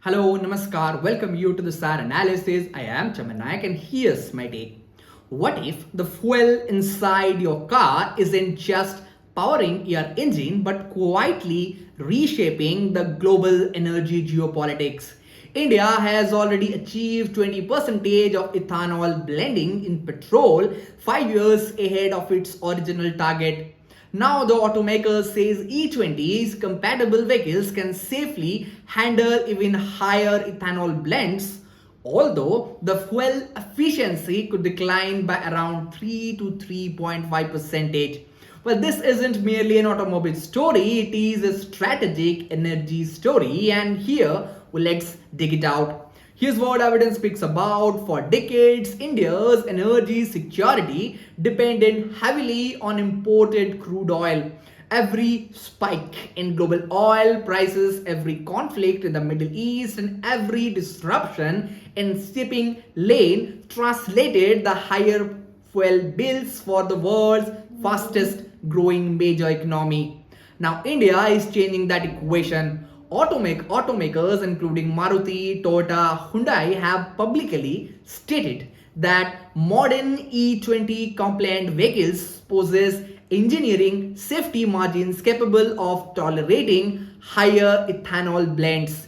Hello, Namaskar, welcome you to the SAAR Analysis. I am Chaman Nayak and here's my take. What if the fuel inside your car isn't just powering your engine but quietly reshaping the global energy geopolitics? India has already achieved 20% of ethanol blending in petrol 5 years ahead of its original target. Now the automakers says E20's compatible vehicles can safely handle even higher ethanol blends, although the fuel efficiency could decline by around 3 to 3.5 percentage. Well, this isn't merely an automobile story, it is a strategic energy story, and here let's dig it out. Here's what evidence speaks about. For decades, India's energy security depended heavily on imported crude oil. Every spike in global oil prices, every conflict in the Middle East, and every disruption in shipping lane translated the higher fuel bills for the world's fastest growing major economy. Now, India is changing that equation. Automakers including Maruti, Toyota, Hyundai have publicly stated that modern E20 compliant vehicles possess engineering safety margins capable of tolerating higher ethanol blends.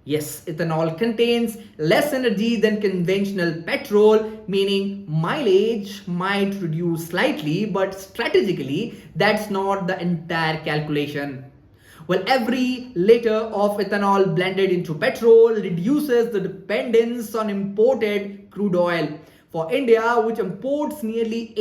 Yes, ethanol contains less energy than conventional petrol, meaning mileage might reduce slightly, but strategically, that's not the entire calculation. Well, every liter of ethanol blended into petrol reduces the dependence on imported crude oil. For India, which imports nearly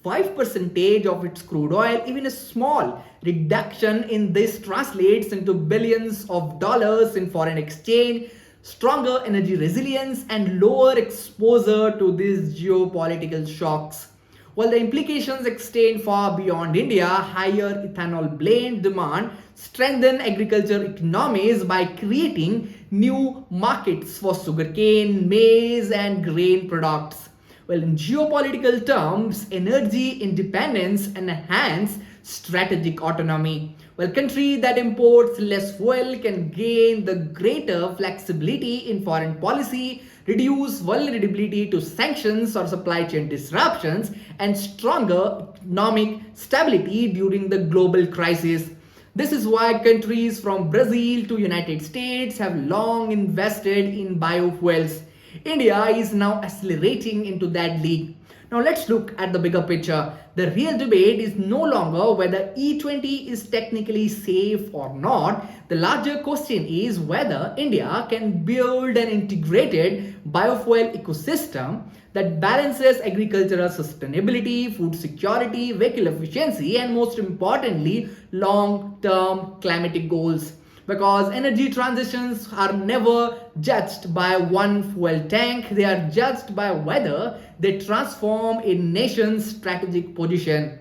85% of its crude oil, even a small reduction in this translates into billions of dollars in foreign exchange, stronger energy resilience, and lower exposure to these geopolitical shocks. While the implications extend far beyond India, higher ethanol blend demand strengthen agriculture economies by creating new markets for sugarcane, maize, and grain products. Well, in geopolitical terms, energy independence enhance strategic autonomy. Well, country that imports less fuel can gain the greater flexibility in foreign policy, reduce vulnerability to sanctions or supply chain disruptions, and stronger economic stability during the global crisis. This is why countries from Brazil to United States have long invested in biofuels. India is now accelerating into that league. Now let's look at the bigger picture. The real debate is no longer whether E20 is technically safe or not. The larger question is whether India can build an integrated biofuel ecosystem that balances agricultural sustainability, food security, vehicle efficiency, and most importantly, long-term climatic goals. Because energy transitions are never judged by one fuel tank, they are judged by whether they transform a nation's strategic position.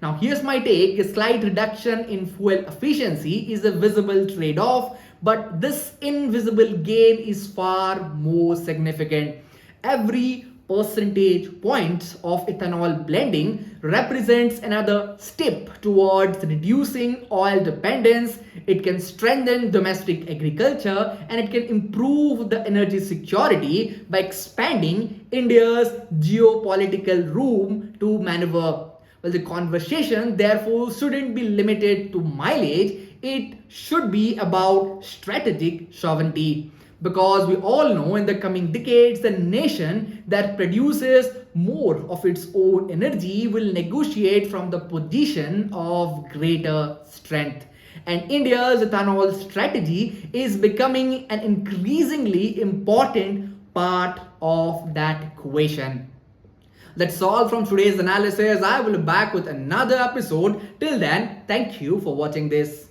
Now, here's my take: a slight reduction in fuel efficiency is a visible trade off, but this invisible gain is far more significant. Every percentage points of ethanol blending represents another step towards reducing oil dependence. It can strengthen domestic agriculture and it can improve the energy security by expanding India's geopolitical room to maneuver. Well, the conversation therefore shouldn't be limited to mileage, it should be about strategic sovereignty. Because we all know in the coming decades, the nation that produces more of its own energy will negotiate from the position of greater strength. And India's ethanol strategy is becoming an increasingly important part of that equation. That's all from today's analysis. I will be back with another episode. Till then, thank you for watching this.